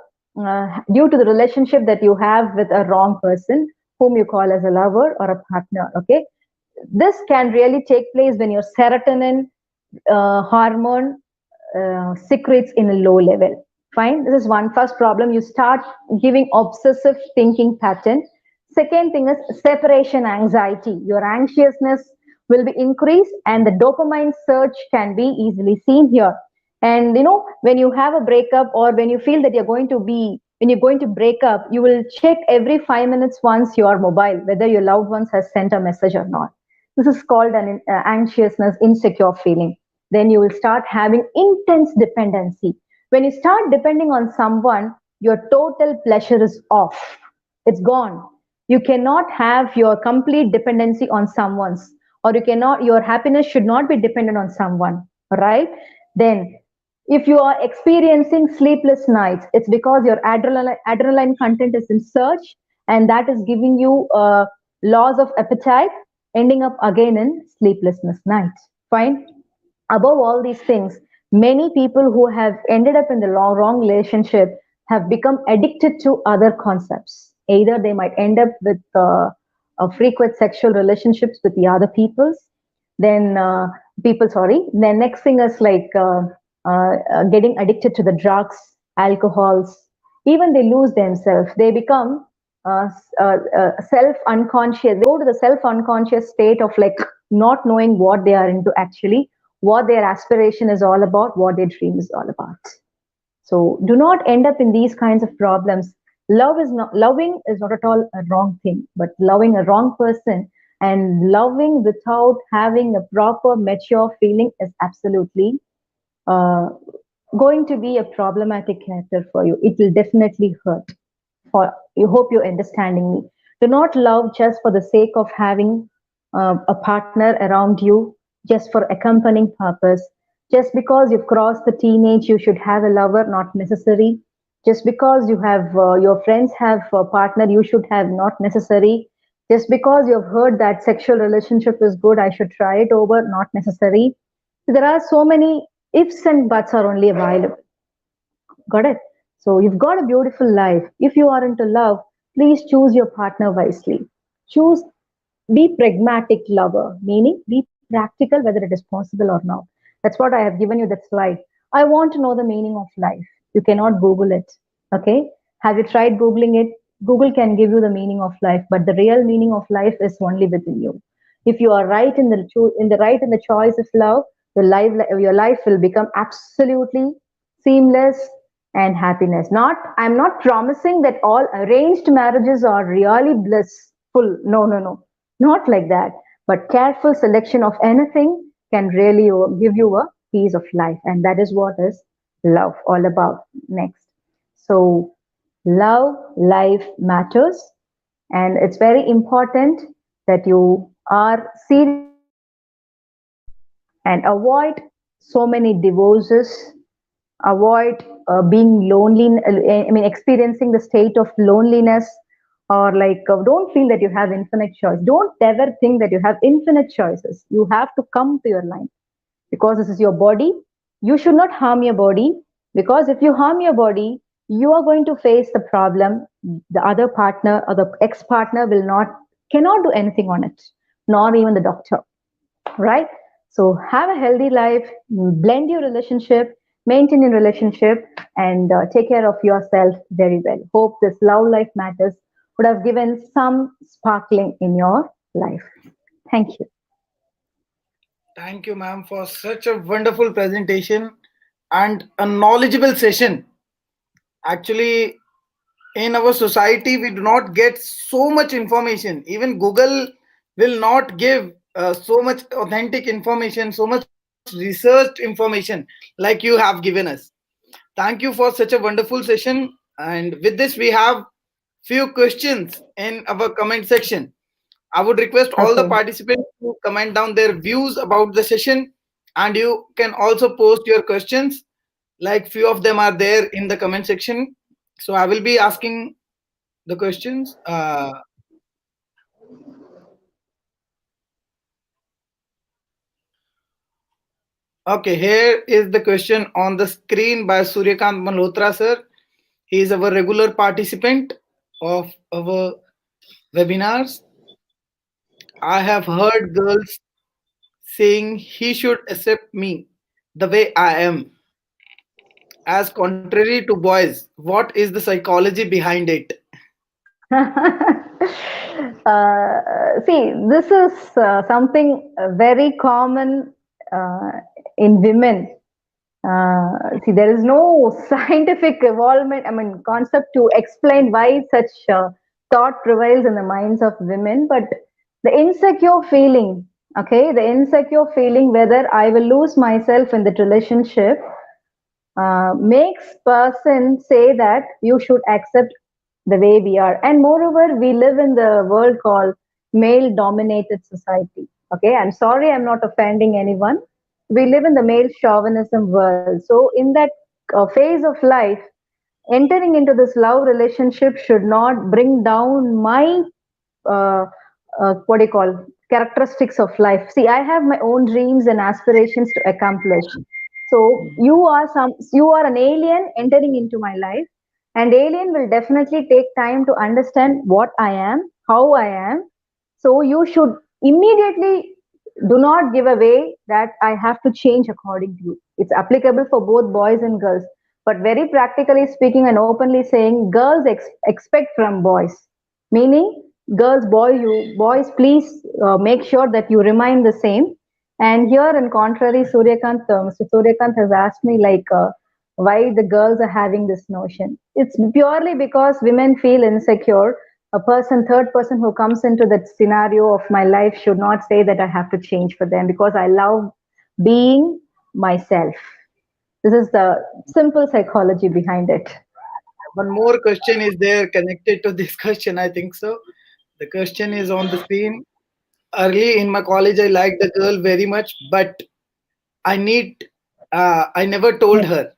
relationship that you have with a wrong person, whom you call as a lover or a partner. Okay, this can really take place when your serotonin hormone secretes in a low level. Fine. This is one first problem. You start giving obsessive thinking pattern. Second thing is separation anxiety. Your anxiousness will be increased, and the dopamine surge can be easily seen here. And when you have a breakup, or when you feel that when you're going to break up, you will check every 5 minutes once your mobile, whether your loved ones has sent a message or not. This is called an anxiousness, insecure feeling. Then you will start having intense dependency. When you start depending on someone, your total pleasure is off. It's gone. You cannot have your complete dependency on someone's, or your happiness should not be dependent on someone, right? Then, if you are experiencing sleepless nights, it's because your adrenaline content is in surge, and that is giving you a loss of appetite, ending up again in sleeplessness nights. Fine. Above all these things, many people who have ended up in the wrong relationship have become addicted to other concepts. Either they might end up with frequent sexual relationships with the other then people, sorry. Then next thing is like getting addicted to the drugs, alcohols. Even they lose themselves. They become self unconscious. They go to the self unconscious state of like not knowing what they are into actually, what their aspiration is all about, what their dream is all about. So do not end up in these kinds of problems. Loving is not at all a wrong thing, but loving a wrong person and loving without having a proper mature feeling is absolutely uh, going to be a problematic character for you. It will definitely hurt. For you, hope you're understanding me. Do not love just for the sake of having a partner around you, just for accompanying purpose. Just because you've crossed the teenage, you should have a lover, not necessary. Just because you have your friends have a partner, you should have, not necessary. Just because you've heard that sexual relationship is good, I should try it over, not necessary. There are so many ifs and buts are only available. Got it? So you've got a beautiful life. If you are into love, please choose your partner wisely. Choose, be pragmatic lover, meaning be practical whether it is possible or not. That's what I have given you that slide. I want to know the meaning of life. You cannot Google it. Okay? Have you tried Googling it? Google can give you the meaning of life, but the real meaning of life is only within you. If you are right in the choice of love, your life will become absolutely seamless and happiness. I'm not promising that all arranged marriages are really blissful. No, no, no. Not like that. But careful selection of anything can really give you a piece of life. And that is what is love all about. Next. So, love, life matters. And it's very important that you are serious in your love and avoid so many divorces avoid being lonely, I mean experiencing the state of loneliness, or like don't feel that you have infinite choice. Don't ever think that you have infinite choices. You have to come to your line, because this is your body. You should not harm your body, because if you harm your body, you are going to face the problem. The other partner or the ex partner will not, cannot do anything on it, nor even the doctor, right? So have a healthy life, blend your relationship, maintain your relationship, and take care of yourself very well. Hope this Love Life Matters would have given some sparkling in your life. Thank you. Thank you, ma'am, for such a wonderful presentation and a knowledgeable session. Actually, in our society, we do not get so much information. Even Google will not give so much authentic information, so much researched information like you have given us. Thank you for such a wonderful session. And with this, we have few questions in our comment section. I would request all the Okay. participants to comment down their views about the session, and you can also post your questions. Like few of them are there in the comment section. So I will be asking the questions. Okay, here is the question on the screen by Suryakant Malhotra sir. He is our regular participant of our webinars. I have heard girls saying he should accept me the way I am, as contrary to boys. What is the psychology behind it? See, this is something very common uh, in women. See, there is no scientific evolvement, I mean, concept to explain why such thought prevails in the minds of women, but the insecure feeling, okay, the insecure feeling whether I will lose myself in that relationship makes person say that you should accept the way we are. And moreover, we live in the world called male dominated society. Okay, I'm sorry, I'm not offending anyone. We live in the male chauvinism world. So in that phase of life, entering into this love relationship should not bring down my uh, what do you call, characteristics of life. See, I have my own dreams and aspirations to accomplish. So you are an alien entering into my life, and alien will definitely take time to understand what I am, how I am. So you should immediately do not give away that I have to change according to you. It's applicable for both boys and girls. But very practically speaking and openly saying, girls expect from boys, meaning girls, boys, please make sure that you remain the same. And here, in contrary, Mr. Suryakant has asked me like why the girls are having this notion. It's purely because women feel insecure. A person, third person who comes into that scenario of my life should not say that I have to change for them, because I love being myself. This is the simple psychology behind it. One more question is there connected to this question, I think so. The question is on the screen. Early in my college, I liked the girl very much, but I need, I never told her.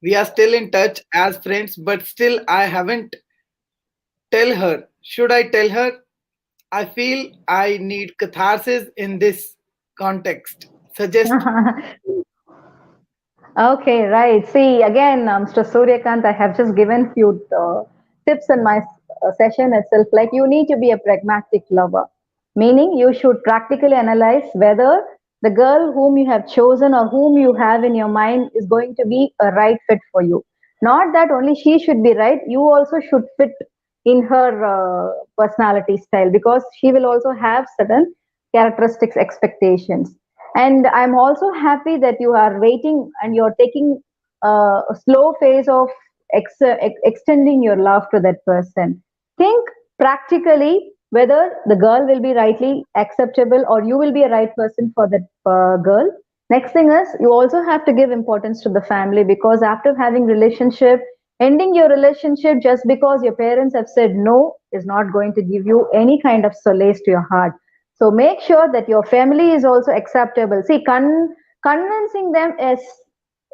We are still in touch as friends, but still I haven't tell her. Should I tell her? I feel I need catharsis in this context. Suggest. Okay, right. See, again, Mr. Suryakant, I have just given few tips in my session itself. Like, you need to be a pragmatic lover, meaning you should practically analyze whether the girl whom you have chosen or whom you have in your mind is going to be a right fit for you. Not that only she should be right, you also should fit in her personality style, because she will also have certain characteristics, expectations. And I'm also happy that you are waiting and you're taking a slow phase of extending your love to that person. Think practically whether the girl will be rightly acceptable or you will be a right person for that girl. Next thing is, you also have to give importance to the family, because after having relationship, ending your relationship just because your parents have said no is not going to give you any kind of solace to your heart. So make sure that your family is also acceptable. See, convincing them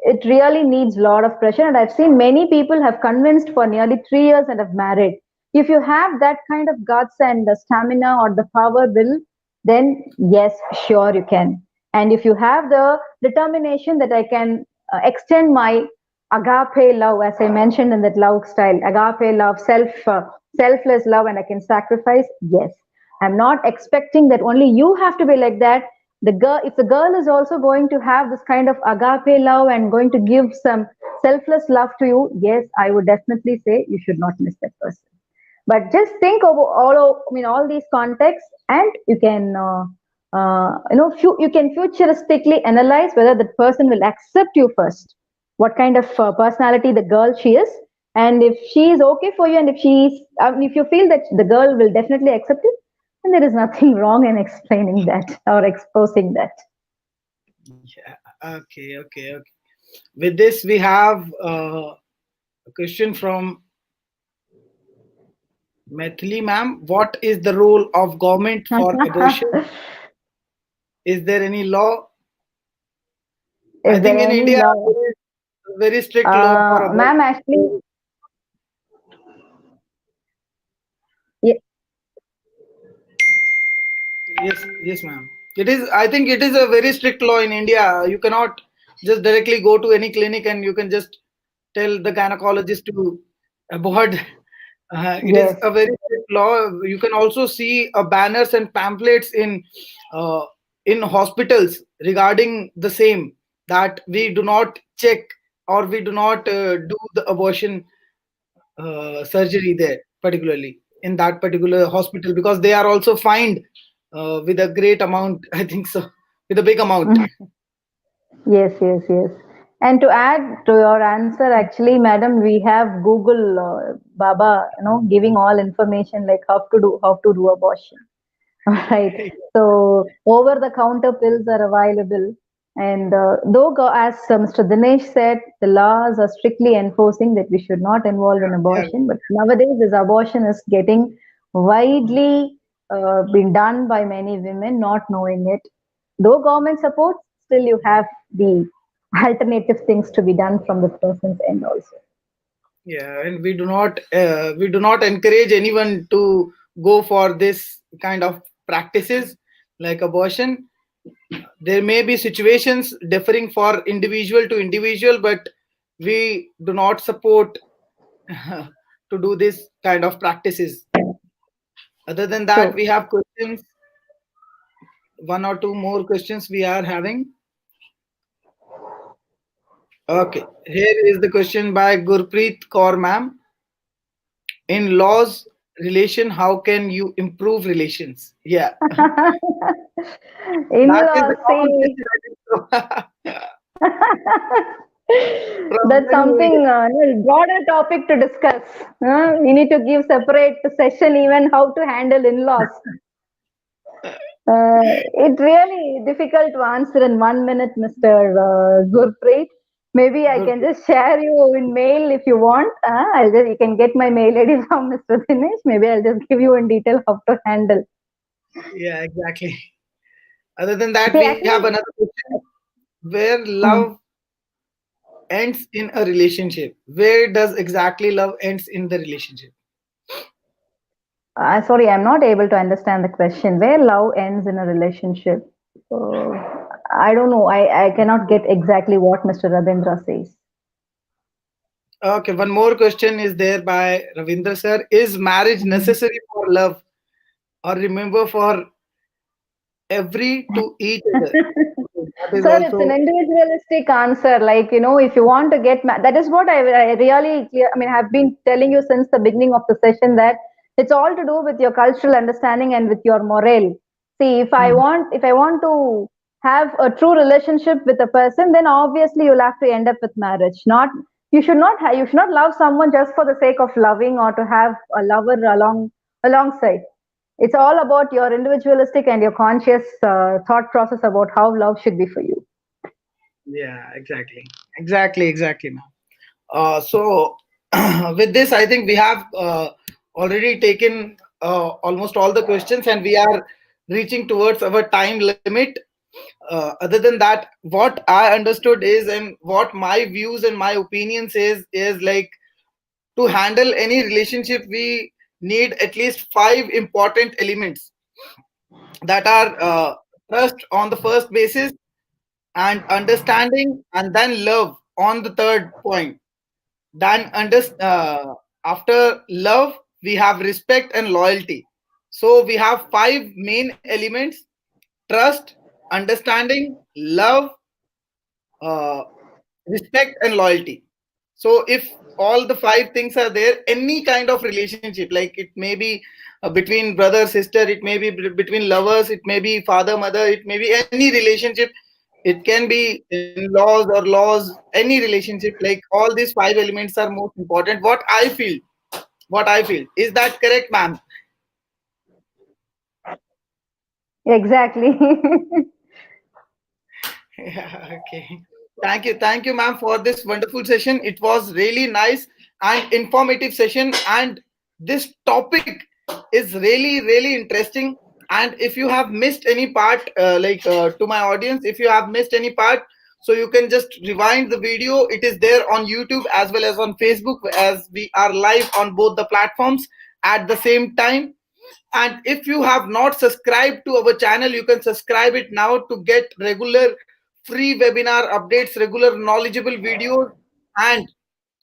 it really needs a lot of pressure. And I've seen many people have convinced for nearly 3 years and have married. If you have that kind of guts and the stamina or the power will, then yes, sure you can. And if you have the determination that I can extend my agape love, as I mentioned in that love style, agape love, selfless love, and I can sacrifice, yes. I'm not expecting that only you have to be like that. The girl, if the girl is also going to have this kind of agape love and going to give some selfless love to you, yes, I would definitely say you should not miss that person. But just think of all these contexts, and you can you can futuristically analyze whether the person will accept you first, what kind of personality the girl she is, and if she is okay for you, and if you feel that the girl will definitely accept it, then there is nothing wrong in explaining that or exposing that. Yeah. Okay. Okay. Okay. With this, we have a question from Maithili ma'am. What is the role of government for abortion? Is there any law? I Is there think in any India law? there is a very strict law for Ma'am, abortion. actually, ye- Yes, yes, ma'am. It is. I think it is a very strict law in India. You cannot just directly go to any clinic and you can just tell the gynecologist to abort. It is yes. a very strict law. You can also see banners and pamphlets uh, in hospitals regarding the same, that we do not check or we do not do the abortion surgery there, particularly in that particular hospital, because they are also fined with a great amount. I think so, with a big amount. Yes, yes, yes. And to add to your answer, actually, madam, we have Google Baba, giving all information like how to do abortion. All right. So over-the-counter pills are available, and as Mr. Dinesh said, the laws are strictly enforcing that we should not involve in Yeah, abortion. But nowadays, this abortion is getting widely been done by many women, not knowing it. Though government supports, still you have the alternative things to be done from the person's end also. yeah, and we do not encourage anyone to go for this kind of practices like abortion. There may be situations differing for individual to individual, but we do not support to do this kind of practices. Other than that, True. we have questions, one or two more questions we are having. Okay, here is the question by Gurpreet Kaur ma'am. In laws relation, how can you improve relations? Yeah, that is the In-laws, common see, question, I think so. From that's many. something broader topic to discuss. We need to give separate session even how to handle in-laws. It really difficult to answer in 1 minute, Mr. Gurpreet. Maybe I can Gurpreet. just share you in mail if you want. You can get my mail ID from Mr. Dinesh. Maybe I'll just give you in detail how to handle. Yeah, exactly. Other than that, See, we have actually, another question. Where hmm. love ends in a relationship? Where does exactly love ends in the relationship? Sorry, I'm not able to understand the question. Where love ends in a relationship? Uh, I don't know. I cannot get exactly what Mr. Rabindra says. Okay, one more question is there by Ravindra sir. Is marriage Mhm. necessary for love, or remember for every to each other? That is Sir, it's an also. individualistic answer. Like, if you want to that is what I really, I mean, I've been telling you since the beginning of the session that it's all to do with your cultural understanding and with your morale. See, if I want to have a true relationship with a person, then obviously you'll have to end up with marriage. You should not love someone just for the sake of loving or to have a lover alongside. It's all about your individualistic and your conscious thought process about how love should be for you. Yeah, exactly. Exactly, exactly, ma'am. So, with this, I think we have already taken almost all the questions, and we are reaching towards our time limit. Other than that, what I understood is, and what my views and my opinions is like, to handle any relationship we need at least five important elements, that are trust on the first basis, and understanding, and then love on the third point. Then after love, we have respect and loyalty. So we have five main elements: trust, understanding, love, uh, respect, and loyalty. So if all the five things are there, any kind of relationship, like it may be between brother sister, it may be between lovers, it may be father mother, it may be any relationship, it can be in laws or laws, any relationship, like all these five elements are most important. What I feel is that correct, ma'am? Exactly. Yeah, okay. Thank you, ma'am, for this wonderful session. It was really nice and informative session, and this topic is really, really interesting. And if you have missed any part, to my audience, if you have missed any part, so you can just rewind the video. It is there on YouTube as well as on Facebook, as we are live on both the platforms at the same time. And if you have not subscribed to our channel, you can subscribe it now to get regular free webinar updates, regular knowledgeable videos. And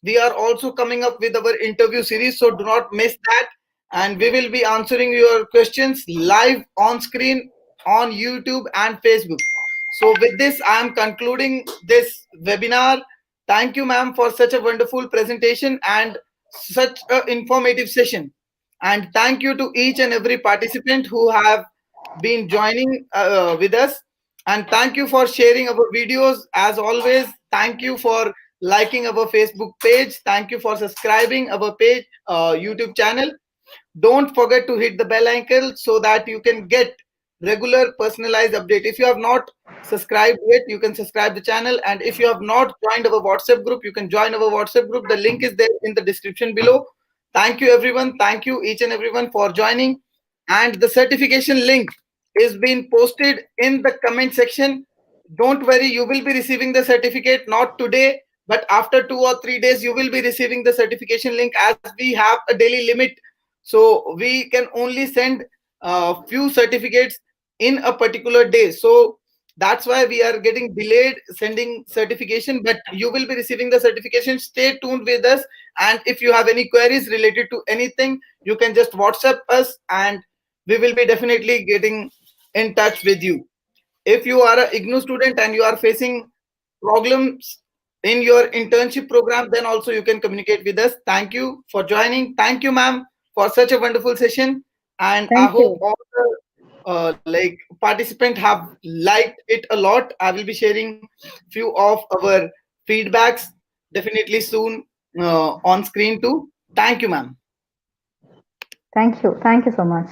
we are also coming up with our interview series, so do not miss that. And we will be answering your questions live on screen on YouTube and Facebook. So with this, I am concluding this webinar. Thank you, ma'am, for such a wonderful presentation and such an informative session. And thank you to each and every participant who have been joining with us. And thank you for sharing our videos. As always, thank you for liking our Facebook page. Thank you for subscribing our page, YouTube channel. Don't forget to hit the bell icon so that you can get regular personalized update. If you have not subscribed yet, you can subscribe the channel. And if you have not joined our WhatsApp group, you can join our WhatsApp group. The link is there in the description below. Thank you, everyone. Thank you, each and everyone, for joining. And the certification link is being posted in the comment section. Don't worry, you will be receiving the certificate not today, but after 2 or 3 days, you will be receiving the certification link, as we have a daily limit. So we can only send a few certificates in a particular day. So that's why we are getting delayed sending certification, but you will be receiving the certification. Stay tuned with us. And if you have any queries related to anything, you can just WhatsApp us, and we will be definitely getting in touch with you. If you are a IGNU student and you are facing problems in your internship program, then also you can communicate with us. Thank you for joining. Thank you, ma'am, for such a wonderful session. And I Thank hope you. all the participants have liked it a lot. I will be sharing few of our feedbacks definitely soon on screen too. Thank you, ma'am. Thank you. Thank you so much.